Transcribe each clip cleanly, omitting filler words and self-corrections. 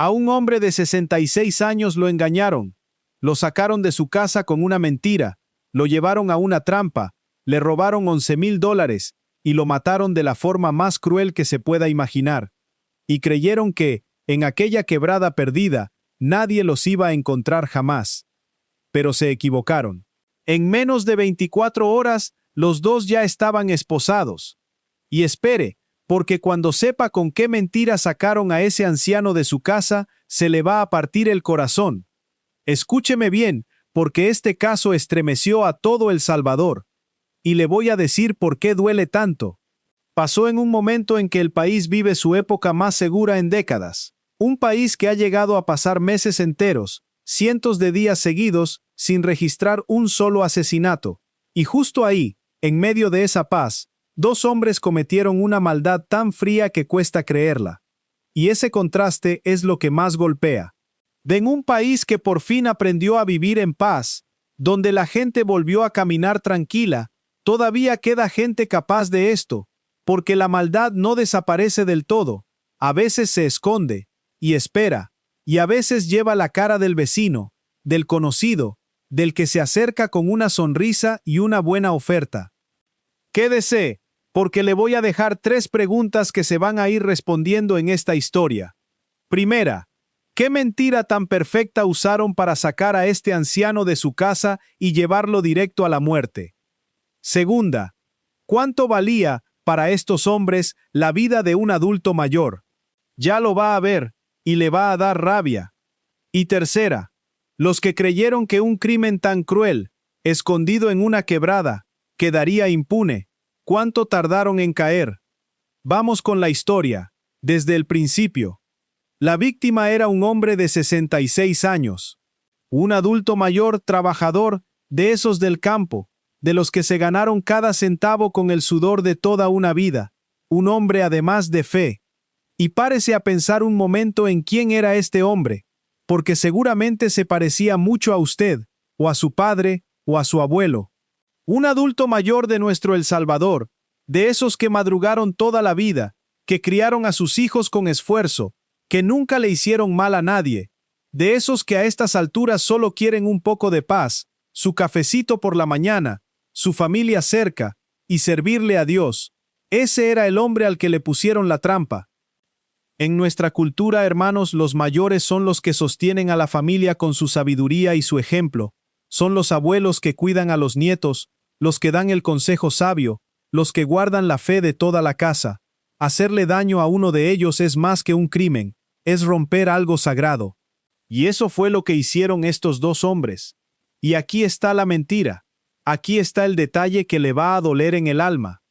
A un hombre de 66 años lo engañaron, lo sacaron de su casa con una mentira, lo llevaron a una trampa, le robaron $11,000 y lo mataron de la forma más cruel que se pueda imaginar. Y creyeron que, en aquella quebrada perdida, nadie los iba a encontrar jamás. Pero se equivocaron. En menos de 24 horas, los dos ya estaban esposados. Y espere, porque cuando sepa con qué mentira sacaron a ese anciano de su casa, se le va a partir el corazón. Escúcheme bien, porque este caso estremeció a todo El Salvador. Y le voy a decir por qué duele tanto. Pasó en un momento en que el país vive su época más segura en décadas. Un país que ha llegado a pasar meses enteros, cientos de días seguidos, sin registrar un solo asesinato. Y justo ahí, en medio de esa paz, dos hombres cometieron una maldad tan fría que cuesta creerla. Y ese contraste es lo que más golpea. En un país que por fin aprendió a vivir en paz, donde la gente volvió a caminar tranquila, todavía queda gente capaz de esto, porque la maldad no desaparece del todo, a veces se esconde, y espera, y a veces lleva la cara del vecino, del conocido, del que se acerca con una sonrisa y una buena oferta. Quédese, porque le voy a dejar 3 preguntas que se van a ir respondiendo en esta historia. Primera, ¿qué mentira tan perfecta usaron para sacar a este anciano de su casa y llevarlo directo a la muerte? Segunda, ¿cuánto valía, para estos hombres, la vida de un adulto mayor? Ya lo va a ver, y le va a dar rabia. Y tercera, los que creyeron que un crimen tan cruel, escondido en una quebrada, quedaría impune, ¿cuánto tardaron en caer? Vamos con la historia, desde el principio. La víctima era un hombre de 66 años. Un adulto mayor trabajador, de esos del campo, de los que se ganaron cada centavo con el sudor de toda una vida. Un hombre además de fe. Y párese a pensar un momento en quién era este hombre, porque seguramente se parecía mucho a usted, o a su padre, o a su abuelo. Un adulto mayor de nuestro El Salvador, de esos que madrugaron toda la vida, que criaron a sus hijos con esfuerzo, que nunca le hicieron mal a nadie, de esos que a estas alturas solo quieren un poco de paz, su cafecito por la mañana, su familia cerca, y servirle a Dios. Ese era el hombre al que le pusieron la trampa. En nuestra cultura, hermanos, los mayores son los que sostienen a la familia con su sabiduría y su ejemplo. Son los abuelos que cuidan a los nietos, los que dan el consejo sabio, los que guardan la fe de toda la casa. Hacerle daño a uno de ellos es más que un crimen, es romper algo sagrado. Y eso fue lo que hicieron estos dos hombres. Y aquí está la mentira. Aquí está el detalle que le va a doler en el alma.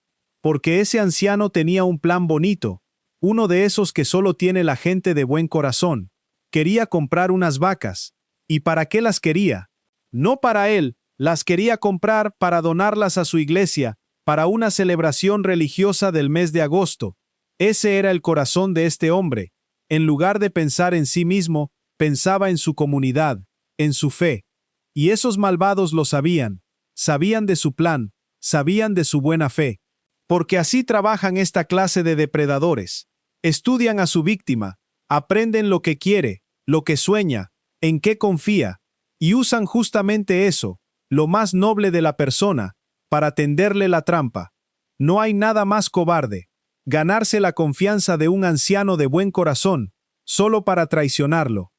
Porque ese anciano tenía un plan bonito, uno de esos que solo tiene la gente de buen corazón. Quería comprar unas vacas. ¿Y para qué las quería? No para él, las quería comprar para donarlas a su iglesia, para una celebración religiosa del mes de agosto. Ese era el corazón de este hombre. En lugar de pensar en sí mismo, pensaba en su comunidad, en su fe. Y esos malvados lo sabían. Sabían de su plan, sabían de su buena fe. Porque así trabajan esta clase de depredadores. Estudian a su víctima, aprenden lo que quiere, lo que sueña, en qué confía, y usan justamente eso, lo más noble de la persona, para tenderle la trampa. No hay nada más cobarde, ganarse la confianza de un anciano de buen corazón, solo para traicionarlo.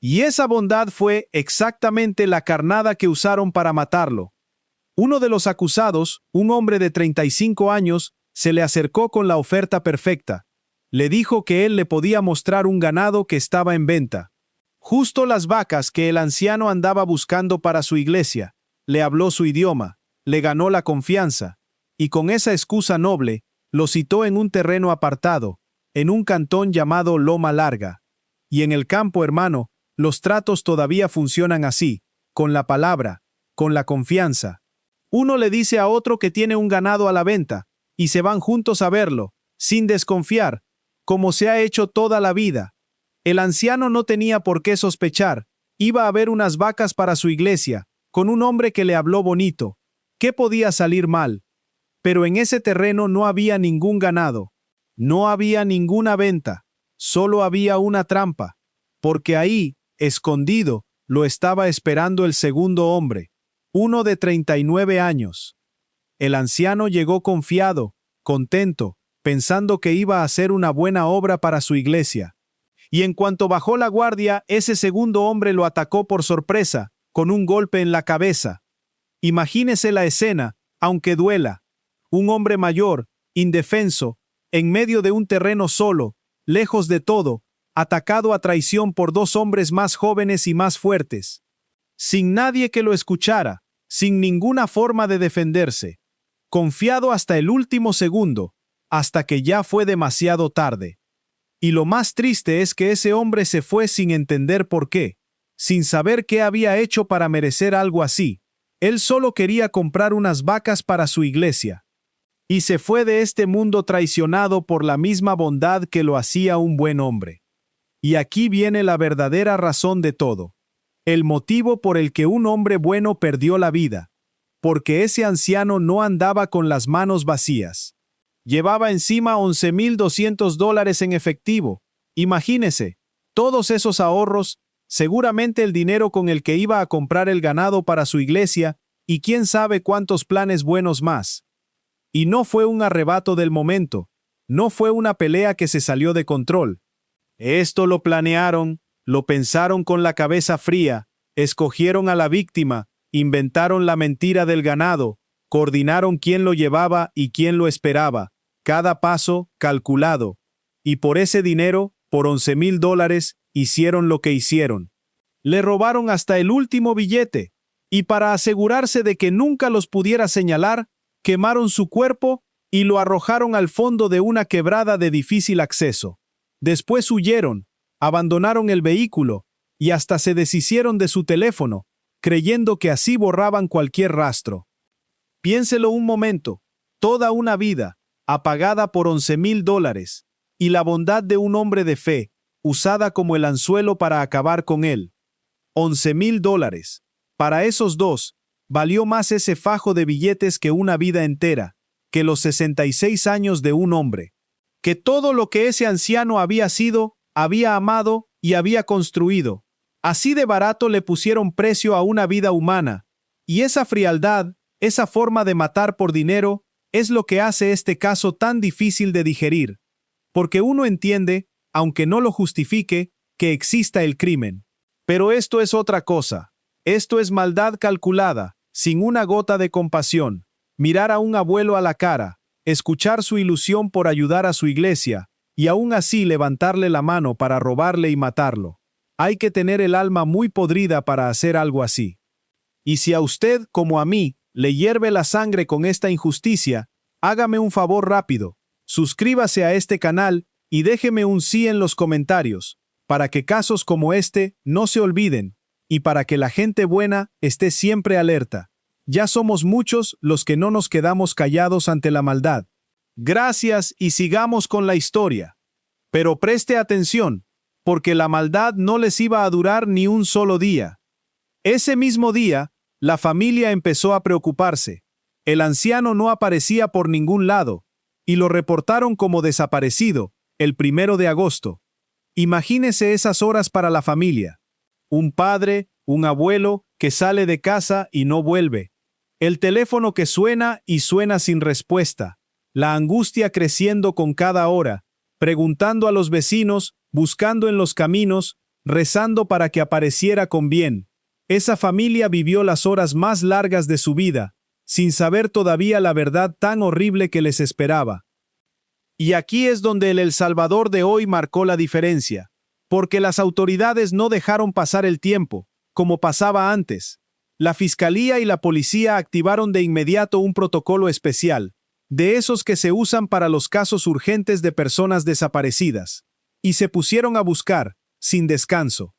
Y esa bondad fue exactamente la carnada que usaron para matarlo. Uno de los acusados, un hombre de 35 años, se le acercó con la oferta perfecta. Le dijo que él le podía mostrar un ganado que estaba en venta. Justo las vacas que el anciano andaba buscando para su iglesia. Le habló su idioma, le ganó la confianza, y con esa excusa noble, lo citó en un terreno apartado, en un cantón llamado Loma Larga. Y en el campo, hermano, los tratos todavía funcionan así, con la palabra, con la confianza. Uno le dice a otro que tiene un ganado a la venta, y se van juntos a verlo, sin desconfiar, como se ha hecho toda la vida. El anciano no tenía por qué sospechar, iba a ver unas vacas para su iglesia, con un hombre que le habló bonito. ¿Qué podía salir mal? Pero en ese terreno no había ningún ganado, no había ninguna venta, solo había una trampa, porque ahí, escondido, lo estaba esperando el segundo hombre, uno de 39 años. El anciano llegó confiado, contento, pensando que iba a hacer una buena obra para su iglesia. Y en cuanto bajó la guardia, ese segundo hombre lo atacó por sorpresa, con un golpe en la cabeza. Imagínese la escena, aunque duela. Un hombre mayor, indefenso, en medio de un terreno solo, lejos de todo, atacado a traición por dos hombres más jóvenes y más fuertes. Sin nadie que lo escuchara, sin ninguna forma de defenderse. Confiado hasta el último segundo, hasta que ya fue demasiado tarde. Y lo más triste es que ese hombre se fue sin entender por qué, sin saber qué había hecho para merecer algo así. Él solo quería comprar unas vacas para su iglesia. Y se fue de este mundo traicionado por la misma bondad que lo hacía un buen hombre. Y aquí viene la verdadera razón de todo. El motivo por el que un hombre bueno perdió la vida. Porque ese anciano no andaba con las manos vacías. Llevaba encima $11,200 en efectivo. Imagínese, todos esos ahorros, seguramente el dinero con el que iba a comprar el ganado para su iglesia, y quién sabe cuántos planes buenos más. Y no fue un arrebato del momento, no fue una pelea que se salió de control. Esto lo planearon, lo pensaron con la cabeza fría, escogieron a la víctima, inventaron la mentira del ganado, coordinaron quién lo llevaba y quién lo esperaba, cada paso calculado. Y por ese dinero, por $11,000, hicieron lo que hicieron. Le robaron hasta el último billete, y para asegurarse de que nunca los pudiera señalar, quemaron su cuerpo y lo arrojaron al fondo de una quebrada de difícil acceso. Después huyeron, abandonaron el vehículo, y hasta se deshicieron de su teléfono, creyendo que así borraban cualquier rastro. Piénselo un momento, toda una vida, apagada por $11,000, y la bondad de un hombre de fe, usada como el anzuelo para acabar con él. $11,000. Para esos dos, valió más ese fajo de billetes que una vida entera, que los 66 años de un hombre. Que todo lo que ese anciano había sido, había amado y había construido. Así de barato le pusieron precio a una vida humana. Y esa frialdad, esa forma de matar por dinero, es lo que hace este caso tan difícil de digerir. Porque uno entiende, aunque no lo justifique, que exista el crimen. Pero esto es otra cosa. Esto es maldad calculada, sin una gota de compasión. Mirar a un abuelo a la cara, escuchar su ilusión por ayudar a su iglesia, y aún así levantarle la mano para robarle y matarlo. Hay que tener el alma muy podrida para hacer algo así. Y si a usted, como a mí, le hierve la sangre con esta injusticia, hágame un favor rápido. Suscríbase a este canal y déjeme un sí en los comentarios, para que casos como este no se olviden, y para que la gente buena esté siempre alerta. Ya somos muchos los que no nos quedamos callados ante la maldad. Gracias y sigamos con la historia. Pero preste atención, porque la maldad no les iba a durar ni un solo día. Ese mismo día, la familia empezó a preocuparse. El anciano no aparecía por ningún lado, y lo reportaron como desaparecido, el 1 de agosto. Imagínese esas horas para la familia. Un padre, un abuelo, que sale de casa y no vuelve. El teléfono que suena y suena sin respuesta. La angustia creciendo con cada hora, preguntando a los vecinos, buscando en los caminos, rezando para que apareciera con bien. Esa familia vivió las horas más largas de su vida, sin saber todavía la verdad tan horrible que les esperaba. Y aquí es donde El Salvador de hoy marcó la diferencia, porque las autoridades no dejaron pasar el tiempo, como pasaba antes. La fiscalía y la policía activaron de inmediato un protocolo especial, de esos que se usan para los casos urgentes de personas desaparecidas, y se pusieron a buscar, sin descanso.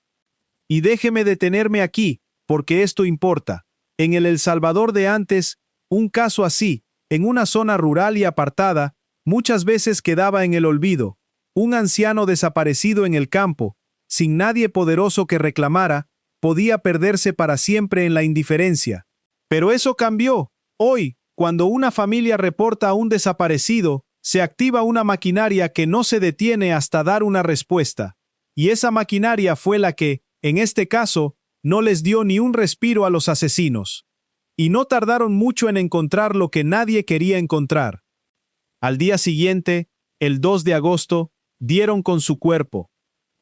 Y déjeme detenerme aquí, porque esto importa. En El Salvador de antes, un caso así, en una zona rural y apartada, muchas veces quedaba en el olvido. Un anciano desaparecido en el campo, sin nadie poderoso que reclamara, podía perderse para siempre en la indiferencia. Pero eso cambió. Hoy, cuando una familia reporta a un desaparecido, se activa una maquinaria que no se detiene hasta dar una respuesta. Y esa maquinaria fue la que, en este caso, no les dio ni un respiro a los asesinos. Y no tardaron mucho en encontrar lo que nadie quería encontrar. Al día siguiente, el 2 de agosto, dieron con su cuerpo,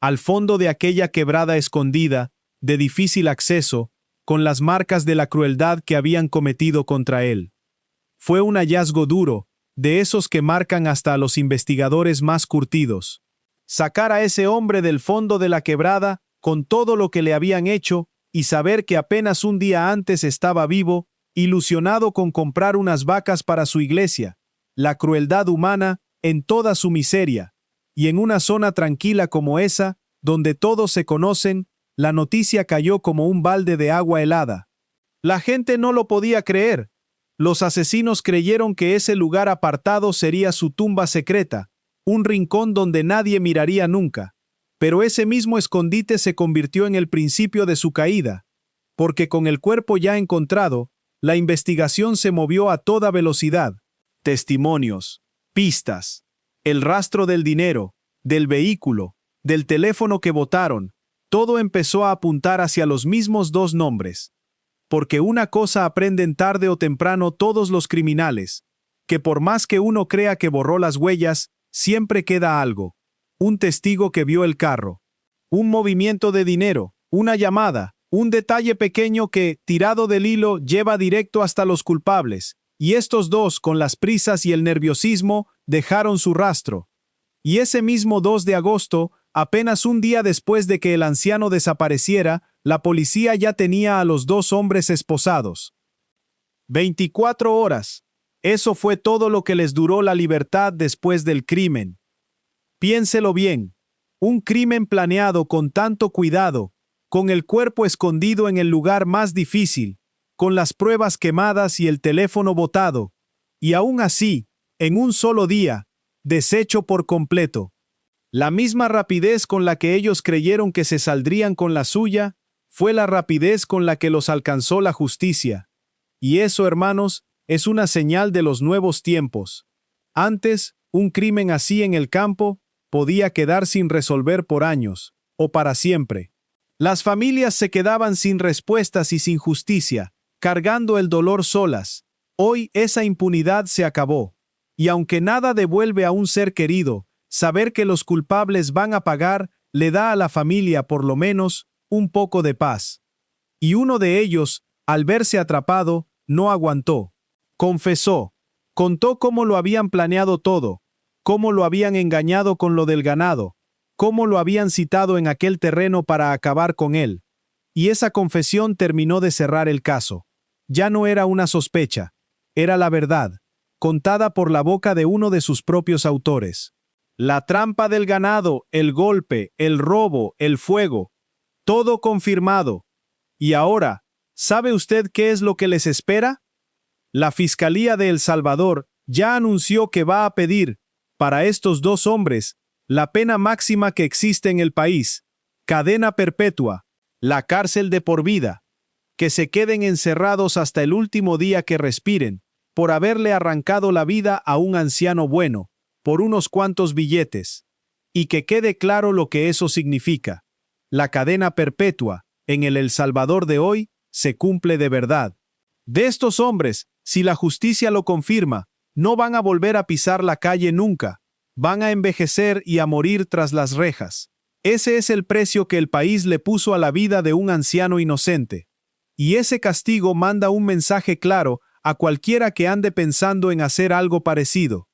al fondo de aquella quebrada escondida, de difícil acceso, con las marcas de la crueldad que habían cometido contra él. Fue un hallazgo duro, de esos que marcan hasta a los investigadores más curtidos. Sacar a ese hombre del fondo de la quebrada, con todo lo que le habían hecho, y saber que apenas un día antes estaba vivo, ilusionado con comprar unas vacas para su iglesia, la crueldad humana en toda su miseria, y en una zona tranquila como esa, donde todos se conocen, la noticia cayó como un balde de agua helada. La gente no lo podía creer. Los asesinos creyeron que ese lugar apartado sería su tumba secreta, un rincón donde nadie miraría nunca. Pero ese mismo escondite se convirtió en el principio de su caída, porque con el cuerpo ya encontrado, la investigación se movió a toda velocidad. Testimonios, pistas, el rastro del dinero, del vehículo, del teléfono que botaron, todo empezó a apuntar hacia los mismos dos nombres. Porque una cosa aprenden tarde o temprano todos los criminales, que por más que uno crea que borró las huellas, siempre queda algo. Un testigo que vio el carro, un movimiento de dinero, una llamada, un detalle pequeño que, tirado del hilo, lleva directo hasta los culpables, y estos dos, con las prisas y el nerviosismo, dejaron su rastro. Y ese mismo 2 de agosto, apenas un día después de que el anciano desapareciera, la policía ya tenía a los dos hombres esposados. 24 horas. Eso fue todo lo que les duró la libertad después del crimen. Piénselo bien. Un crimen planeado con tanto cuidado, con el cuerpo escondido en el lugar más difícil, con las pruebas quemadas y el teléfono botado, y aún así, en un solo día, deshecho por completo. La misma rapidez con la que ellos creyeron que se saldrían con la suya, fue la rapidez con la que los alcanzó la justicia. Y eso, hermanos, es una señal de los nuevos tiempos. Antes, un crimen así en el campo podía quedar sin resolver por años, o para siempre. Las familias se quedaban sin respuestas y sin justicia, cargando el dolor solas. Hoy esa impunidad se acabó. Y aunque nada devuelve a un ser querido, saber que los culpables van a pagar le da a la familia por lo menos un poco de paz. Y uno de ellos, al verse atrapado, no aguantó. Confesó. Contó cómo lo habían planeado todo, cómo lo habían engañado con lo del ganado, cómo lo habían citado en aquel terreno para acabar con él. Y esa confesión terminó de cerrar el caso. Ya no era una sospecha, era la verdad, contada por la boca de uno de sus propios autores. La trampa del ganado, el golpe, el robo, el fuego, todo confirmado. Y ahora, ¿sabe usted qué es lo que les espera? La Fiscalía de El Salvador ya anunció que va a pedir, para estos dos hombres, la pena máxima que existe en el país, cadena perpetua, la cárcel de por vida, que se queden encerrados hasta el último día que respiren, por haberle arrancado la vida a un anciano bueno, por unos cuantos billetes. Y que quede claro lo que eso significa. La cadena perpetua, en el Salvador de hoy, se cumple de verdad. De estos hombres, si la justicia lo confirma, no van a volver a pisar la calle nunca. Van a envejecer y a morir tras las rejas. Ese es el precio que el país le puso a la vida de un anciano inocente. Y ese castigo manda un mensaje claro a cualquiera que ande pensando en hacer algo parecido.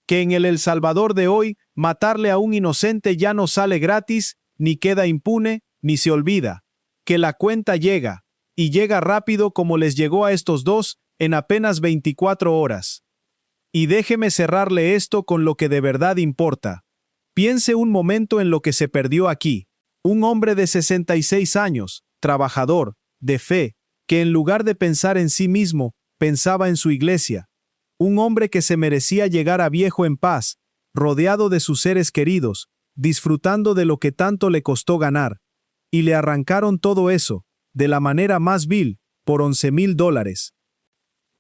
Que en el Salvador de hoy, matarle a un inocente ya no sale gratis, ni queda impune, ni se olvida. Que la cuenta llega, y llega rápido como les llegó a estos dos en apenas 24 horas. Y déjeme cerrarle esto con lo que de verdad importa. Piense un momento en lo que se perdió aquí. Un hombre de 66 años, trabajador, de fe, que en lugar de pensar en sí mismo, pensaba en su iglesia. Un hombre que se merecía llegar a viejo en paz, rodeado de sus seres queridos, disfrutando de lo que tanto le costó ganar. Y le arrancaron todo eso, de la manera más vil, por $11,000.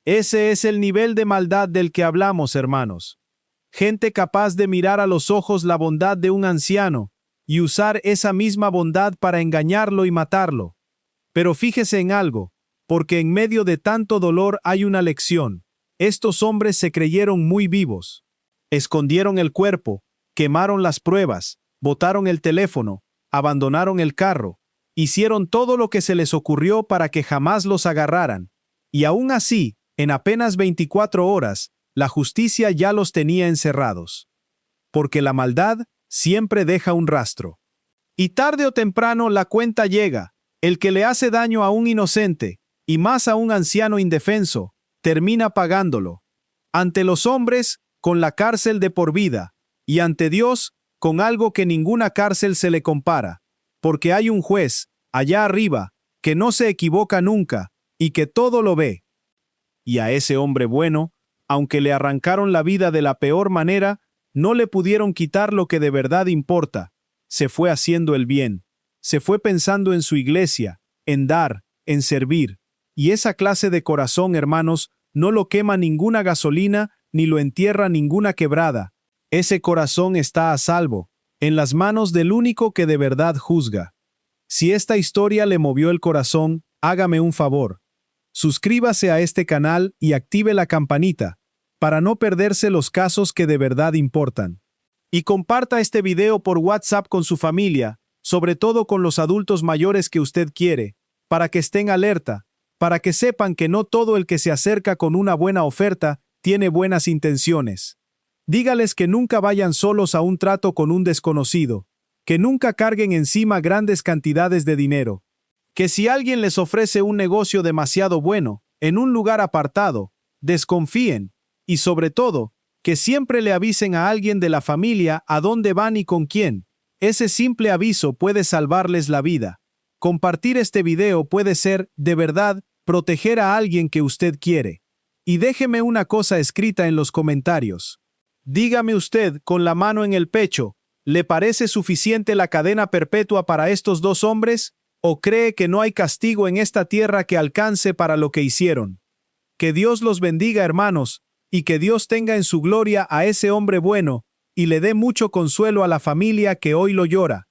Ese es el nivel de maldad del que hablamos, hermanos. gente capaz de mirar a los ojos la bondad de un anciano y usar esa misma bondad para engañarlo y matarlo. Pero fíjese en algo, porque en medio de tanto dolor hay una lección. Estos hombres se creyeron muy vivos. Escondieron el cuerpo, quemaron las pruebas, botaron el teléfono, abandonaron el carro, hicieron todo lo que se les ocurrió para que jamás los agarraran. Y aún así, en apenas 24 horas, la justicia ya los tenía encerrados. Porque la maldad siempre deja un rastro. Y tarde o temprano la cuenta llega. El que le hace daño a un inocente, y más a un anciano indefenso, termina pagándolo. Ante los hombres, con la cárcel de por vida, y ante Dios, con algo que ninguna cárcel se le compara. Porque hay un juez, allá arriba, que no se equivoca nunca, y que todo lo ve. Y a ese hombre bueno, aunque le arrancaron la vida de la peor manera, no le pudieron quitar lo que de verdad importa. Se fue haciendo el bien. Se fue pensando en su iglesia, en dar, en servir. Y esa clase de corazón, hermanos, no lo quema ninguna gasolina ni lo entierra ninguna quebrada. Ese corazón está a salvo, en las manos del único que de verdad juzga. Si esta historia le movió el corazón, hágame un favor. Suscríbase a este canal y active la campanita, para no perderse los casos que de verdad importan. Y comparta este video por WhatsApp con su familia, sobre todo con los adultos mayores que usted quiere, para que estén alerta, para que sepan que no todo el que se acerca con una buena oferta tiene buenas intenciones. Dígales que nunca vayan solos a un trato con un desconocido, que nunca carguen encima grandes cantidades de dinero, que si alguien les ofrece un negocio demasiado bueno, en un lugar apartado, desconfíen, y sobre todo, que siempre le avisen a alguien de la familia a dónde van y con quién. Ese simple aviso puede salvarles la vida. Compartir este video puede ser, de verdad, proteger a alguien que usted quiere. Y déjeme una cosa escrita en los comentarios. Dígame usted, con la mano en el pecho, ¿le parece suficiente la cadena perpetua para estos dos hombres? ¿O cree que no hay castigo en esta tierra que alcance para lo que hicieron? Que Dios los bendiga, hermanos, y que Dios tenga en su gloria a ese hombre bueno, y le dé mucho consuelo a la familia que hoy lo llora.